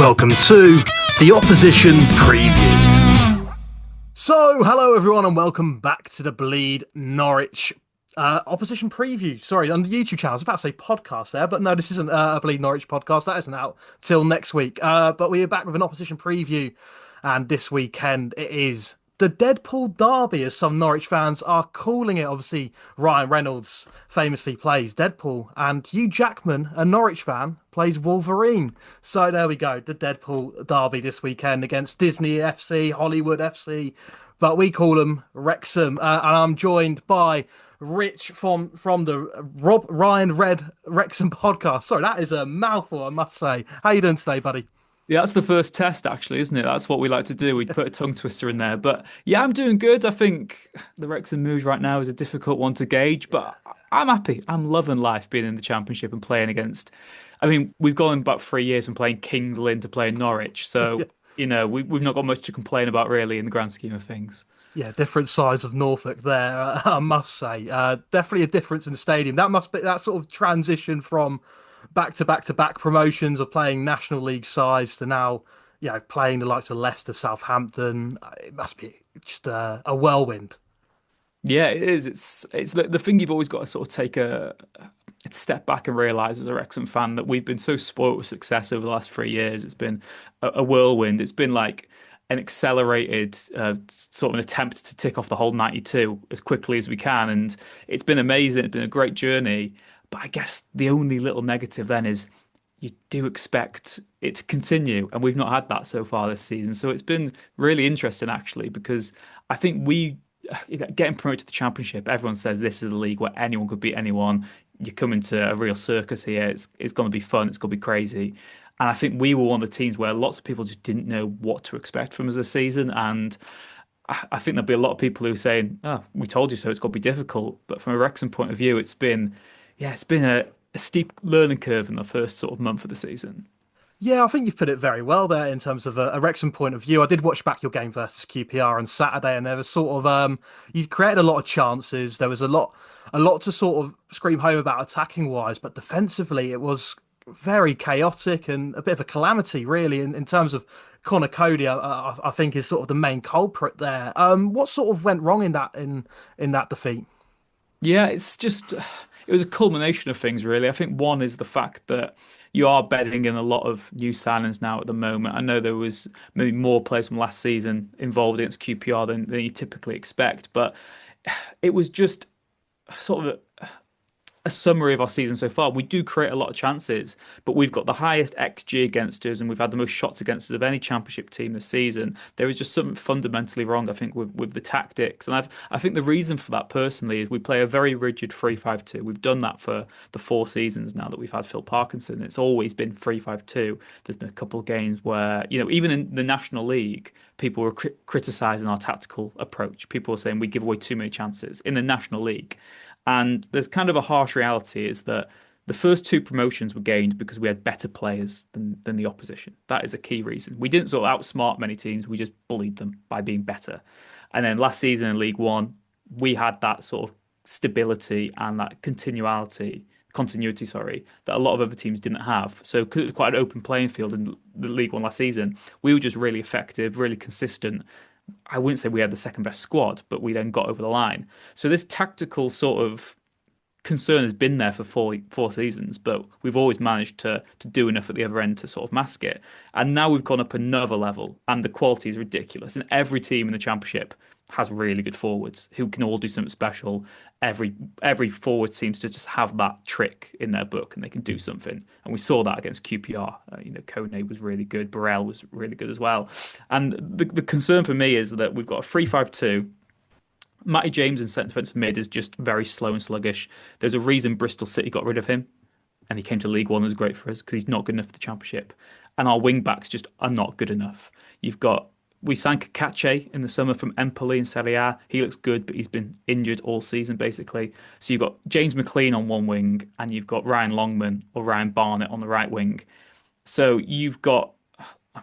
Welcome to the Opposition Preview. So, hello everyone and welcome back to the Bleed Norwich Opposition Preview. Sorry, on the YouTube channel. I was about to say podcast there, but no, this isn't a Bleed Norwich podcast. That isn't out till next week. But we are back with an Opposition Preview, and this weekend it is the Deadpool Derby, as some Norwich fans are calling it. Obviously, Ryan Reynolds famously plays Deadpool, and Hugh Jackman, a Norwich fan, plays Wolverine. So there we go, the Deadpool Derby this weekend against Disney FC, Hollywood FC, but we call them Wrexham. And I'm joined by Rich from the RobRyanRed Wrexham Podcast. Sorry, that is a mouthful, I must say. How you doing today, buddy? Yeah, that's the first test, actually, isn't it? That's what we like to do. We'd put a tongue twister in there. But yeah, I'm doing good. I think the Wrexham mood right now is a difficult one to gauge, but I'm happy. I'm loving life being in the Championship and playing against. I mean, we've gone about 3 years from playing Kings Lynn to playing Norwich. So, we've not got much to complain about, really, in the grand scheme of things. Yeah, different size of Norfolk there, I must say. Definitely a difference in the stadium. That must be that sort of transition from back-to-back promotions of playing National League sides to now, playing the likes of Leicester, Southampton. It must be just a whirlwind. Yeah, it is. It's the thing you've always got to sort of take a step back and realise as a Wrexham fan that we've been so spoilt with success over the last 3 years. It's been a whirlwind. It's been like an accelerated sort of an attempt to tick off the whole 92 as quickly as we can. And it's been amazing. It's been a great journey. But I guess the only little negative then is you do expect it to continue. And we've not had that so far this season. So it's been really interesting, actually, because I think getting promoted to the Championship, everyone says this is a league where anyone could beat anyone. You come into a real circus here. It's going to be fun. It's going to be crazy. And I think we were one of the teams where lots of people just didn't know what to expect from us this season. And I think there'll be a lot of people who are saying, "Oh, we told you so. It's going to be difficult." But from a Wrexham point of view, it's been a steep learning curve in the first sort of month of the season. Yeah, I think you've put it very well there in terms of a Wrexham point of view. I did watch back your game versus QPR on Saturday, and there was sort of you created a lot of chances. There was a lot to sort of scream home about attacking wise, but defensively it was very chaotic and a bit of a calamity, really, in terms of Connor Cody. I think is sort of the main culprit there. What sort of went wrong in that defeat? Yeah, it was a culmination of things, really. I think one is the fact that you are bedding in a lot of new signings now at the moment. I know there was maybe more players from last season involved against QPR than you typically expect, but it was just sort of a summary of our season so far. We do create a lot of chances, but we've got the highest XG against us and we've had the most shots against us of any Championship team this season. There is just something fundamentally wrong, I think, with the tactics. And I think the reason for that personally is we play a very rigid 3-5-2. We've done that for the 4 seasons now that we've had Phil Parkinson. It's always been 3-5-2. There's been a couple of games where, even in the National League, people were criticising our tactical approach. People were saying we give away too many chances in the National League. And there's kind of a harsh reality is that the first 2 promotions were gained because we had better players than the opposition. That is a key reason. We didn't sort of outsmart many teams. We just bullied them by being better. And then last season in League One, we had that sort of stability and that continuity, that a lot of other teams didn't have. So because it was quite an open playing field in the League One last season, we were just really effective, really consistent. I wouldn't say we had the second best squad, but we then got over the line. So this tactical sort of concern has been there for four seasons, but we've always managed to do enough at the other end to sort of mask it. And now we've gone up another level, and the quality is ridiculous. And every team in the Championship has really good forwards who can all do something special. Every forward seems to just have that trick in their book, and they can do something. And we saw that against QPR. Kone was really good. Burrell was really good as well. And the concern for me is that we've got a 3-5-2. Matty James in centre defensive mid is just very slow and sluggish. There's a reason Bristol City got rid of him, and he came to League One and was great for us because he's not good enough for the Championship. And our wing backs just are not good enough. We signed Kakache in the summer from Empoli in Serie A. He looks good, but he's been injured all season, basically. So you've got James McLean on one wing, and you've got Ryan Longman or Ryan Barnett on the right wing. So you've got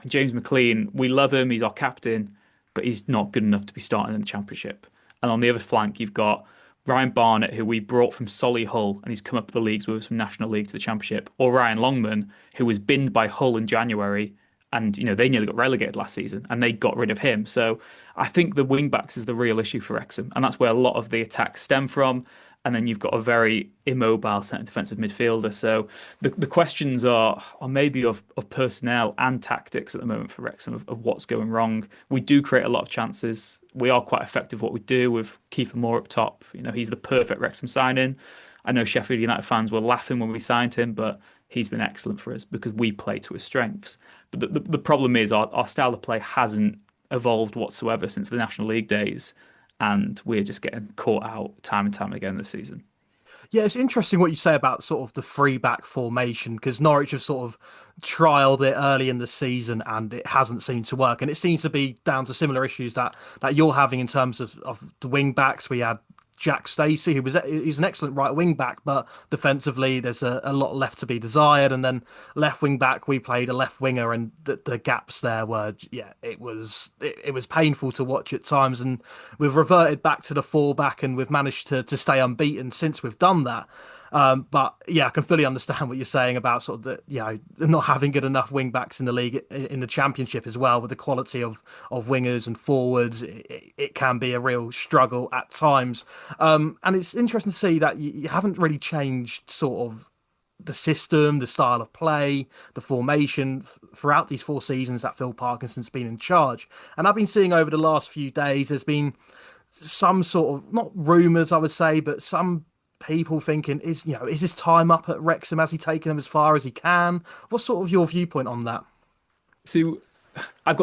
James McLean. We love him. He's our captain, but he's not good enough to be starting in the Championship. And on the other flank, you've got Ryan Barnett, who we brought from Solihull, and he's come up the leagues with us from National League to the Championship, or Ryan Longman, who was binned by Hull in January And they nearly got relegated last season, and they got rid of him. So I think the wing backs is the real issue for Wrexham, and that's where a lot of the attacks stem from. And then you've got a very immobile centre defensive midfielder. So the questions are maybe of personnel and tactics at the moment for Wrexham of what's going wrong. We do create a lot of chances. We are quite effective what we do with Kiefer Moore up top. He's the perfect Wrexham signing. I know Sheffield United fans were laughing when we signed him, but he's been excellent for us because we play to his strengths. But the problem is our style of play hasn't evolved whatsoever since the National League days, and we're just getting caught out time and time again this season. Yeah, it's interesting what you say about sort of the three back formation because Norwich have sort of trialed it early in the season and it hasn't seemed to work. And it seems to be down to similar issues that you're having in terms of the wing backs. We had Jack Stacey, he's an excellent right wing back, but defensively there's a lot left to be desired. And then left wing back, we played a left winger, and the gaps there were it was painful to watch at times. And we've reverted back to the four back, and we've managed to stay unbeaten since we've done that. But yeah, I can fully understand what you're saying about sort of not having good enough wing backs in the league in the championship as well, with the quality of wingers and forwards. It can be a real struggle at times. And it's interesting to see that you haven't really changed sort of the system, the style of play, the formation throughout these 4 seasons that Phil Parkinson's been in charge. And I've been seeing over the last few days, there's been some sort of, not rumours, I would say, but some people thinking, is his time up at Wrexham? Has he taken them as far as he can? What's sort of your viewpoint on that? So I've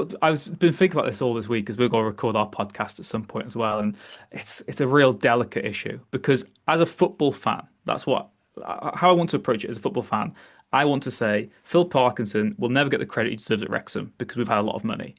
been thinking about this all this week because we're going to record our podcast at some point as well, and it's a real delicate issue because as a football fan, that's how I want to approach it as a football fan. I want to say Phil Parkinson will never get the credit he deserves at Wrexham because we've had a lot of money.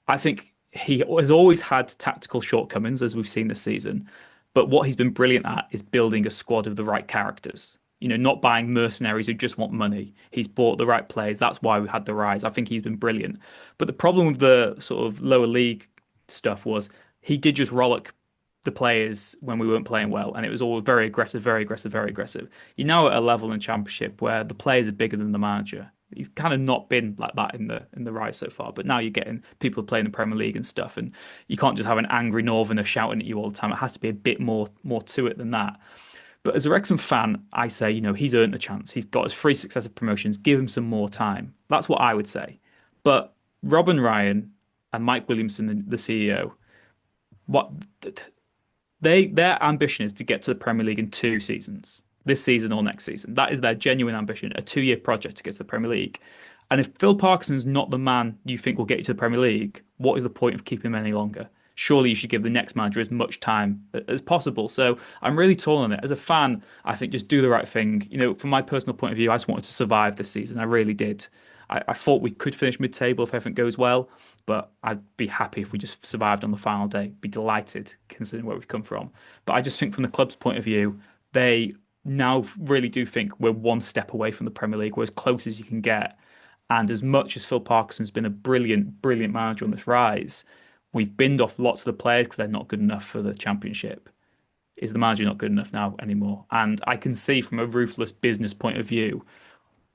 I think he has always had tactical shortcomings, as we've seen this season, but what he's been brilliant at is building a squad of the right characters. Not buying mercenaries who just want money. He's bought the right players. That's why we had the rise. I think he's been brilliant. But the problem with the sort of lower league stuff was he did just rollick the players when we weren't playing well, and it was all very aggressive, very aggressive, very aggressive. You're now at a level in Championship where the players are bigger than the manager. He's kind of not been like that in the rise so far, but now you're getting people playing the Premier League and stuff, and you can't just have an angry Northerner shouting at you all the time. It has to be a bit more to it than that. But as a Wrexham fan, I say, he's earned a chance. He's got his 3 successive promotions. Give him some more time. That's what I would say. But Rob and Ryan and Mike Williamson, the CEO, what their ambition is to get to the Premier League in 2 seasons, this season or next season. That is their genuine ambition, a 2-year project to get to the Premier League. And if Phil Parkinson's not the man you think will get you to the Premier League, what is the point of keeping him any longer? Surely you should give the next manager as much time as possible. So I'm really torn on it. As a fan, I think just do the right thing. From my personal point of view, I just wanted to survive this season. I really did. I thought we could finish mid-table if everything goes well, but I'd be happy if we just survived on the final day. Be delighted considering where we've come from. But I just think from the club's point of view, they now really do think we're one step away from the Premier League. We're as close as you can get. And as much as Phil Parkinson's been a brilliant, brilliant manager on this rise, we've binned off lots of the players because they're not good enough for the Championship. Is the manager not good enough now anymore? And I can see from a ruthless business point of view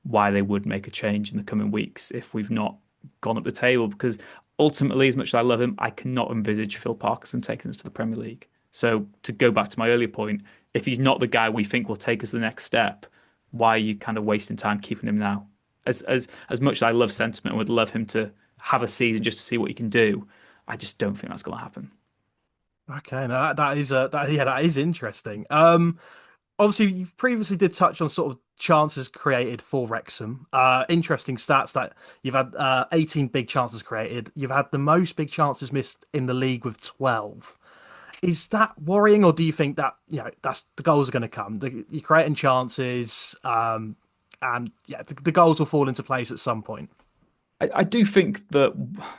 why they would make a change in the coming weeks if we've not gone up the table. Because ultimately, as much as I love him, I cannot envisage Phil Parkinson taking us to the Premier League. So to go back to my earlier point, if he's not the guy we think will take us the next step, why are you kind of wasting time keeping him now? As much as I love sentiment and would love him to have a season just to see what he can do, I just don't think that's going to happen. Okay, now that is interesting. Obviously, you previously did touch on sort of chances created for Wrexham. Interesting stats that you've had 18 big chances created. You've had the most big chances missed in the league with 12. Is that worrying, or do you think that that's the goals are going to come? You're creating chances, and the goals will fall into place at some point. I do think that,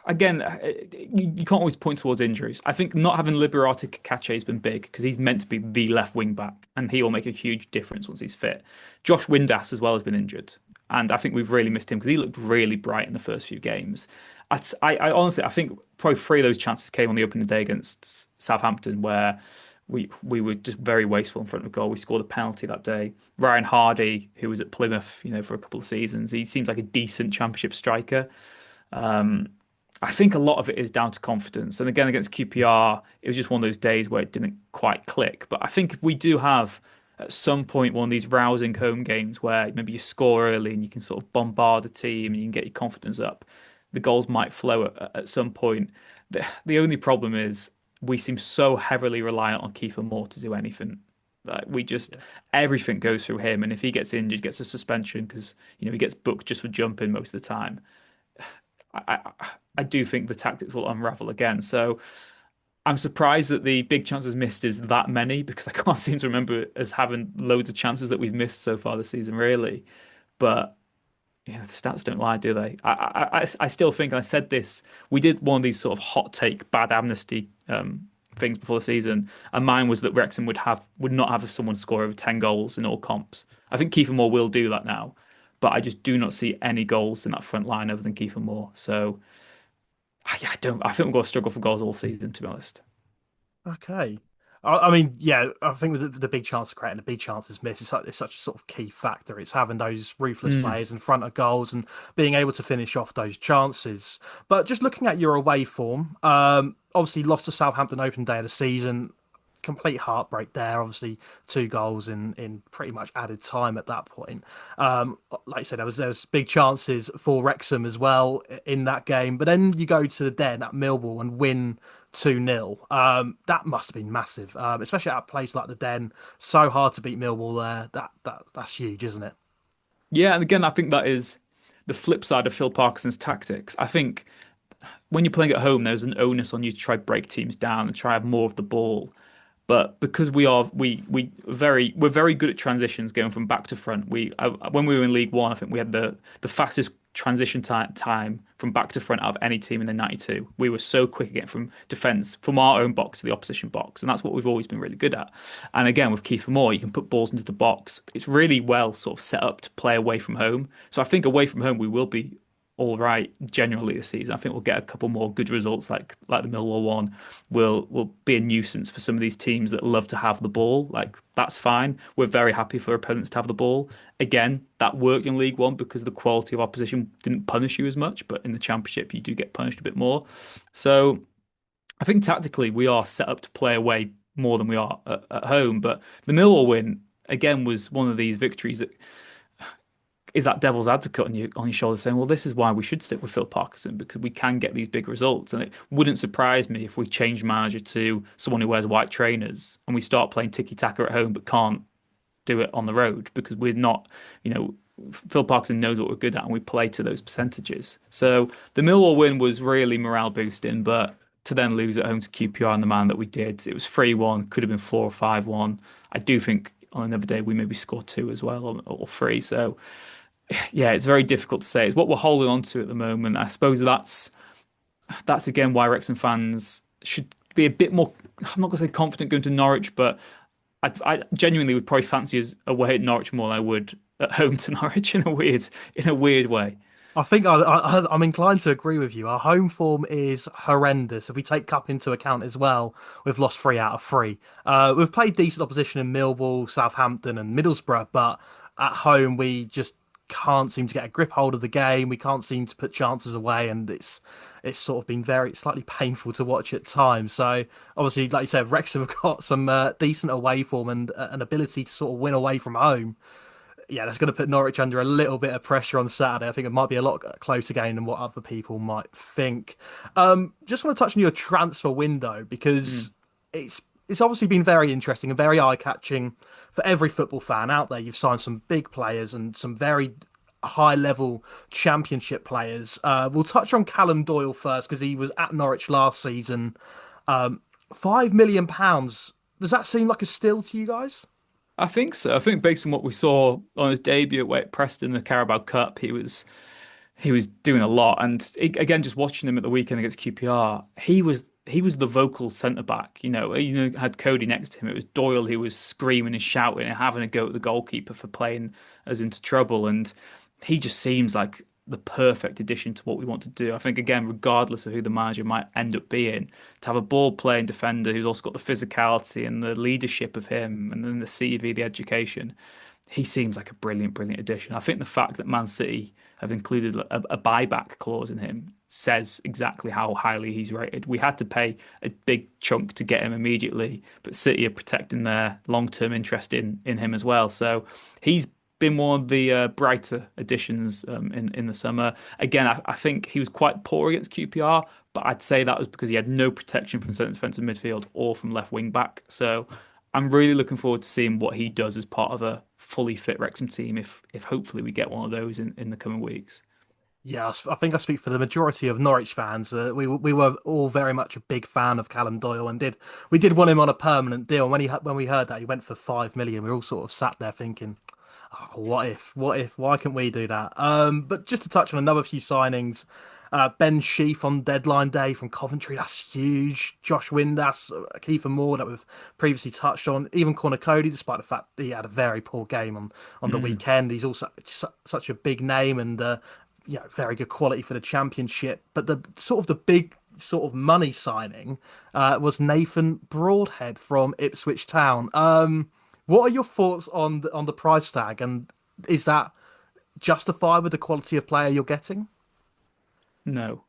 again, you can't always point towards injuries. I think not having Liberati Cacace has been big because he's meant to be the left wing back and he will make a huge difference once he's fit. Josh Windass as well has been injured. And I think we've really missed him because he looked really bright in the first few games. I honestly, I think probably 3 of those chances came on the opening day against Southampton where we were just very wasteful in front of goal. We scored a penalty that day. Ryan Hardy, who was at Plymouth, for a couple of seasons, he seems like a decent Championship striker. I think a lot of it is down to confidence. And again, against QPR, it was just one of those days where it didn't quite click. But I think if we do have at some point one of these rousing home games where maybe you score early and you can sort of bombard a team and you can get your confidence up, the goals might flow at some point. The only problem is we seem so heavily reliant on Kiefer Moore to do anything. Like we just Yeah. everything goes through him, and if he gets injured, gets a suspension because he gets booked just for jumping most of the time. I do think the tactics will unravel again. So I'm surprised that the big chances missed is that many because I can't seem to remember us having loads of chances that we've missed so far this season, really. But yeah, the stats don't lie, do they? I still think, and I said this, we did one of these sort of hot take, bad amnesty things before the season, and mine was that Wrexham would not have someone score over 10 goals in all comps. I think Kiefer Moore will do that now, but I just do not see any goals in that front line other than Kiefer Moore. So I don't. I think we're going to struggle for goals all season, to be honest. Okay. I mean, yeah, I think with the big chance of creating the big chances missed, it's such a sort of key factor. It's having those ruthless Mm. players in front of goals and being able to finish off those chances. But just looking at your away form, obviously lost to Southampton open day of the season. Complete heartbreak there. Obviously, two goals in pretty much added time at that point. Like I said, there was big chances for Wrexham as well in that game. But then you go to the Den at Millwall and win 2-0. That must have been massive, especially at a place like the Den. So hard to beat Millwall there. That's huge, isn't it? Yeah, and again, I think that is the flip side of Phil Parkinson's tactics. I think when you're playing at home, there's an onus on you to try break teams down and try have more of the ball. But because we're very good at transitions going from back to front. When we were in League One, I think we had the fastest transition time from back to front out of any team in the 92. We were so quick at getting from defence from our own box to the opposition box, and that's what we've always been really good at. And again, with Kiefer Moore, you can put balls into the box. It's really well sort of set up to play away from home. So I think away from home we will be all right generally this season. I think we'll get a couple more good results like the Millwall one. Will be a nuisance for some of these teams that love to have the ball. Like that's fine. We're very happy for opponents to have the ball. Again, that worked in League One because the quality of opposition didn't punish you as much, but in the Championship you do get punished a bit more. So I think tactically we are set up to play away more than we are at home. But the Millwall win again was one of these victories that is that devil's advocate on your shoulder saying, well, this is why we should stick with Phil Parkinson because we can get these big results. And it wouldn't surprise me if we change manager to someone who wears white trainers and we start playing tiki-taka at home but can't do it on the road because we're not, Phil Parkinson knows what we're good at and we play to those percentages. So the Millwall win was really morale boosting, but to then lose at home to QPR in the man that we did, it was 3-1, could have been 4 or 5-1. I do think on another day we maybe score two as well or three. So yeah, it's very difficult to say. It's what we're holding on to at the moment. I suppose that's again why Wrexham fans should be a bit more. I'm not going to say confident going to Norwich, but I genuinely would probably fancy us away at Norwich more than I would at home to Norwich in a weird way. I think I'm inclined to agree with you. Our home form is horrendous. If we take cup into account as well, we've lost 3 out of 3. We've played decent opposition in Millwall, Southampton, and Middlesbrough, but at home we just can't seem to get a grip hold of the game. We can't seem to put chances away, and it's sort of been very slightly painful to watch at times. So obviously, like you said, Wrexham have got some decent away form and an ability to sort of win away from home. Yeah, that's going to put Norwich under a little bit of pressure on Saturday. I think it might be a lot closer game than what other people might think. Just want to touch on your transfer window Mm. because it's obviously been very interesting and very eye-catching for every football fan out there. You've signed some big players and some very high-level championship players. We'll touch on Callum Doyle first because he was at Norwich last season. £5 million. Does that seem like a steal to you guys? I think so. I think based on what we saw on his debut at Preston, the Carabao Cup, he was doing a lot. And again, just watching him at the weekend against QPR, he was the vocal centre back. Had Cody next to him. It was Doyle who was screaming and shouting and having a go at the goalkeeper for playing us into trouble. And he just seems like the perfect addition to what we want to do. I think again, regardless of who the manager might end up being, to have a ball playing defender who's also got the physicality and the leadership of him, and then the CV, the education. he seems like a brilliant, brilliant addition. I think the fact that Man City have included a buyback clause in him says exactly how highly he's rated. We had to pay a big chunk to get him immediately, but City are protecting their long-term interest in him as well. So he's been one of the brighter additions in the summer. Again, I think he was quite poor against QPR, but I'd say that was because he had no protection from centre defensive midfield or from left wing back. So I'm really looking forward to seeing what he does as part of a fully fit Wrexham team if hopefully we get one of those in the coming weeks. Yeah, I think I speak for the majority of Norwich fans. We were all very much a big fan of Callum Doyle, and did want him on a permanent deal. And when we heard that he went for 5 million, we all sort of sat there thinking, oh, what if? What if? Why can't we do that? But just to touch on another few signings, Ben Sheaf on deadline day from Coventry, that's huge. Josh Windass, Kiefer Moore that we've previously touched on. Even Connor Cody, despite the fact that he had a very poor game on the weekend, he's also such a big name and very good quality for the championship. But the sort of the big sort of money signing was Nathan Broadhead from Ipswich Town. What are your thoughts on the price tag, and is that justified with the quality of player you're getting? No.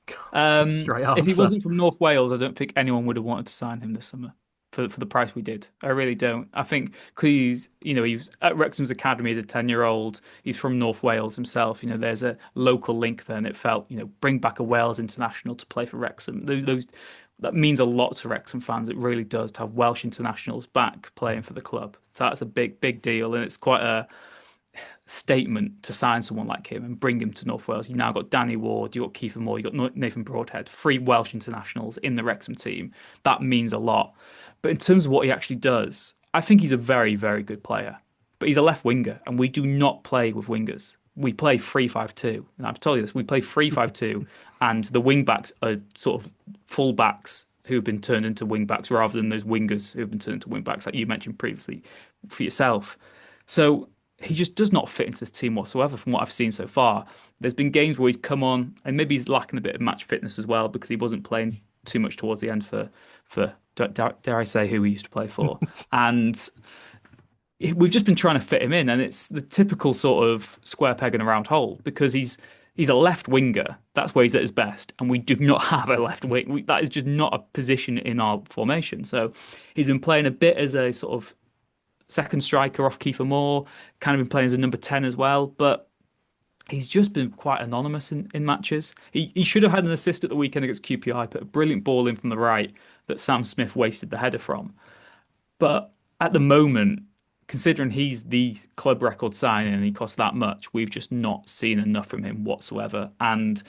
Straight If he answer. wasn't from North Wales, I don't think anyone would have wanted to sign him this summer for the price we did. I really don't. I think because he was at Wrexham's academy as a 10-year-old. He's from North Wales himself. There's a local link there, and it felt, bring back a Wales international to play for Wrexham. That means a lot to Wrexham fans. It really does to have Welsh internationals back playing for the club. That's a big, big deal, and it's quite a statement to sign someone like him and bring him to North Wales. You've now got Danny Ward, you've got Kiefer Moore, you've got Nathan Broadhead, three Welsh internationals in the Wrexham team. That means a lot. But in terms of what he actually does, I think he's a very, very good player. But he's a left winger, and we do not play with wingers. We play 3-5-2. And I've told you this, we play 3-5-2, and the wing backs are sort of full backs who have been turned into wing backs rather than those wingers who have been turned into wing backs, like you mentioned previously for yourself. So he just does not fit into this team whatsoever from what I've seen so far. There's been games where he's come on, and maybe he's lacking a bit of match fitness as well because he wasn't playing too much towards the end for dare I say who he used to play for. And we've just been trying to fit him in, and it's the typical sort of square peg in a round hole because he's a left winger. That's where he's at his best, and we do not have a left wing. That is just not a position in our formation. So he's been playing a bit as a sort of second striker off Kiefer Moore, kind of been playing as a number 10 as well, but he's just been quite anonymous in matches. He should have had an assist at the weekend against QPR, put a brilliant ball in from the right that Sam Smith wasted the header from. But at the moment, considering he's the club record signing and he costs that much, we've just not seen enough from him whatsoever. And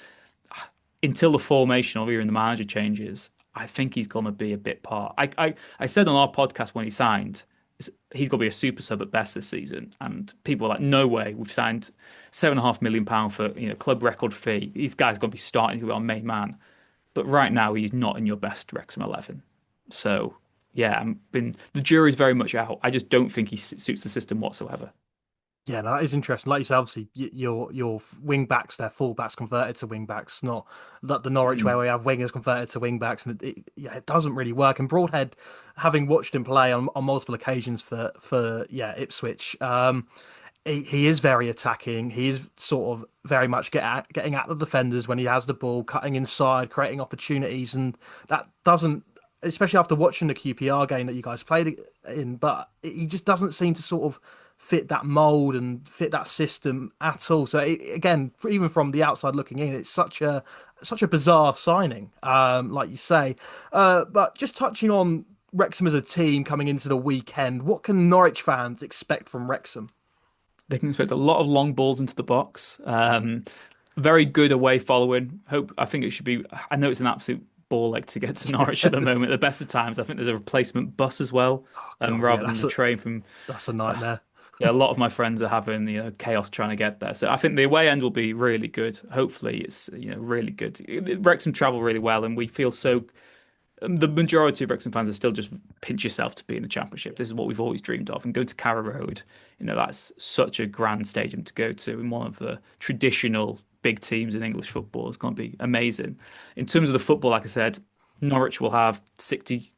until the formation or even the manager changes, I think he's going to be a bit part. I said on our podcast when he signed, he's going to be a super sub at best this season. And people are like, no way, we've signed £7.5 million for club record fee. These guys are going to be starting to be our main man. But right now, he's not in your best Wrexham 11. So, yeah, the jury's very much out. I just don't think he suits the system whatsoever. Yeah, no, that is interesting. Like you said, obviously, your wing backs, they're full backs converted to wing backs, not like the Norwich where we have wingers converted to wing backs, and it doesn't really work. And Broadhead, having watched him play on multiple occasions for Ipswich, he is very attacking. He is sort of very much getting at the defenders when he has the ball, cutting inside, creating opportunities, and that doesn't. Especially after watching the QPR game that you guys played in, but he just doesn't seem to sort of fit that mold and fit that system at all. So again, even from the outside looking in, it's such a bizarre signing, like you say. But just touching on Wrexham as a team coming into the weekend, what can Norwich fans expect from Wrexham? They can expect a lot of long balls into the box. Very good away following. I think it should be. I know it's an absolute ball ache to get to Norwich at the moment. At the best of times, I think there's a replacement bus as well, rather than the train from. That's a nightmare. Yeah, a lot of my friends are having chaos trying to get there. So I think the away end will be really good. Hopefully, it's really good. Wrexham travel really well, and we feel so. The majority of Wrexham fans are still just pinch yourself to be in the Championship. This is what we've always dreamed of. And go to Carrow Road, that's such a grand stadium to go to, and one of the traditional big teams in English football. It's going to be amazing. In terms of the football, like I said, Norwich will have 60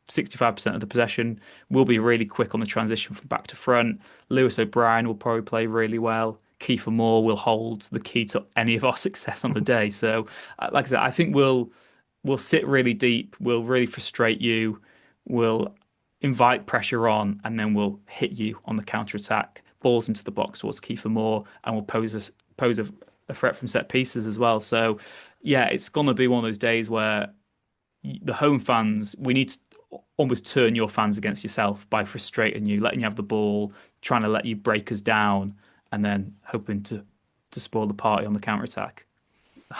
65% of the possession. We'll be really quick on the transition from back to front. Lewis O'Brien will probably play really well. Kiefer Moore will hold the key to any of our success on the day. So, like I said, I think we'll sit really deep. We'll really frustrate you. We'll invite pressure on, and then we'll hit you on the counter attack. Balls into the box towards Kiefer Moore, and we'll pose a threat from set pieces as well. So, yeah, it's gonna be one of those days where the home fans, we need to almost turn your fans against yourself by frustrating you, letting you have the ball, trying to let you break us down, and then hoping to spoil the party on the counter attack.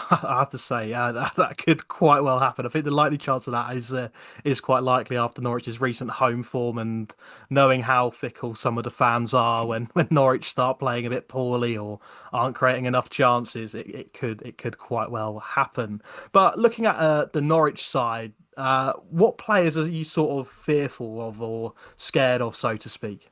I have to say, that could quite well happen. I think the likely chance of that is quite likely after Norwich's recent home form and knowing how fickle some of the fans are when Norwich start playing a bit poorly or aren't creating enough chances. It could quite well happen. But looking at the Norwich side, what players are you sort of fearful of or scared of, so to speak?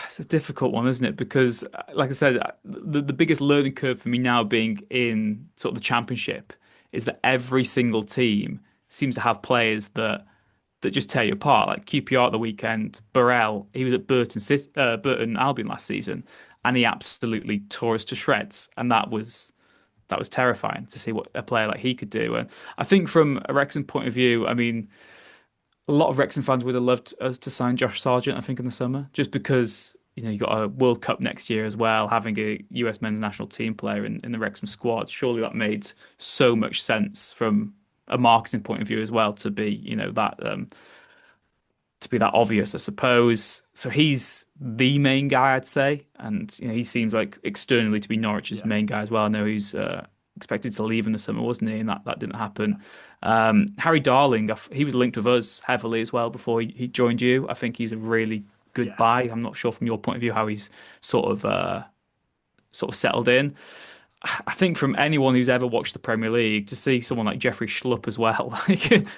It's a difficult one, isn't it? Because, like I said, the biggest learning curve for me now being in sort of the championship is that every single team seems to have players that just tear you apart. Like QPR at the weekend, Burrell, he was at Burton Albion last season, and he absolutely tore us to shreds, and that was terrifying to see what a player like he could do. And I think from a Wrexham point of view, I mean, a lot of Wrexham fans would have loved us to sign Josh Sargent, I think, in the summer, just because you got a World Cup next year as well, having a US men's national team player in the Wrexham squad. Surely that made so much sense from a marketing point of view as well to be that obvious, I suppose. So he's the main guy, I'd say, and he seems like externally to be Norwich's Yeah. main guy as well. I know he's expected to leave in the summer, wasn't he? And that didn't happen. Harry Darling, he was linked with us heavily as well before he joined you. I think he's a really good Yeah. buy. I'm not sure from your point of view how he's sort of settled in. I think from anyone who's ever watched the Premier League to see someone like Jeffrey Schlupp as well, like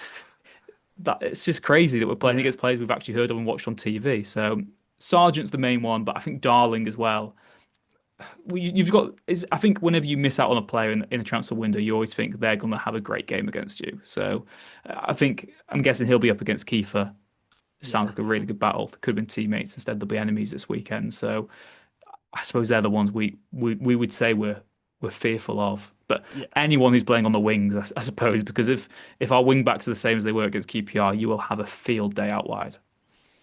that it's just crazy that we're playing Yeah. against players we've actually heard of and watched on TV. So Sargent's the main one, but I think Darling as well. You've got. I think whenever you miss out on a player in a transfer window, you always think they're going to have a great game against you. So I'm guessing he'll be up against Kiefer. Sounds Yeah. like a really good battle. They could have been teammates instead. They'll be enemies this weekend. So I suppose they're the ones we would say we're fearful of. But Yeah. anyone who's playing on the wings, I suppose, because if our wing backs are the same as they were against QPR, you will have a field day out wide.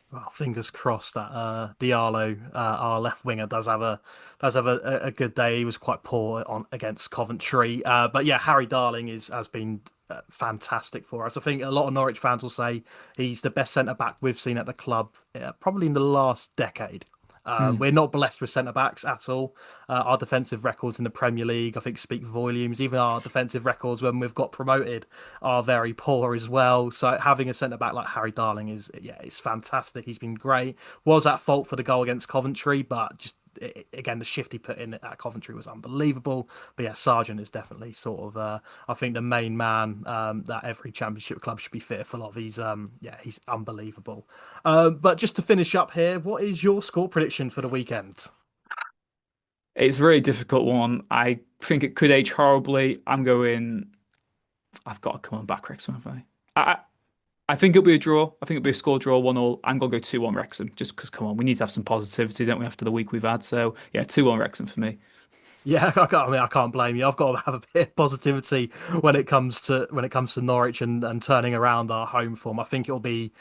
Well, fingers crossed that Diallo, our left winger, does have a good day. He was quite poor on against Coventry, but yeah, Harry Darling has been fantastic for us. I think a lot of Norwich fans will say he's the best centre back we've seen at the club, probably in the last decade. Hmm. We're not blessed with centre backs at all. Our defensive records in the Premier League, I think, speak volumes. Even our defensive records when we've got promoted are very poor as well. So having a centre back like Harry Darling it's fantastic. He's been great. Was at fault for the goal against Coventry, but just again the shift he put in at Coventry was unbelievable. But yeah, Sargent is definitely sort of I think the main man that every Championship club should be fearful of. He's unbelievable. But just to finish up here, what is your score prediction for the weekend? It's a really difficult one. I think it could age horribly. I'm going. I've got to come on back, Wrexham, have I? I think it'll be a draw. I think it'll be a score draw, 1-1. I'm gonna go 2-1 Wrexham, just because come on, we need to have some positivity, don't we, after the week we've had? So yeah, 2-1 Wrexham for me. Yeah, I can't blame you. I've got to have a bit of positivity when it comes to Norwich and turning around our home form. I think it'll be.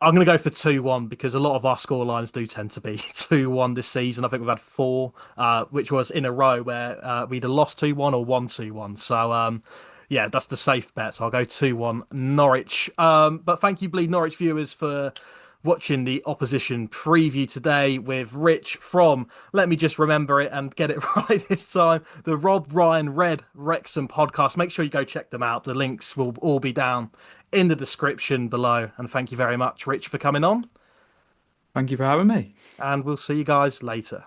I'm going to go for 2-1 because a lot of our score lines do tend to be 2-1 this season. I think we've had four, which was in a row where we either lost 2-1 or won 2-1. So, yeah, that's the safe bet. So I'll go 2-1 Norwich. But thank you, Bleed Norwich viewers, for watching the opposition preview today with Rich from, let me just remember it and get it right this time, the RobRyanRed Wrexham Podcast. Make sure you go check them out. The links will all be down in the description below. And thank you very much, Rich, for coming on. Thank you for having me. And we'll see you guys later.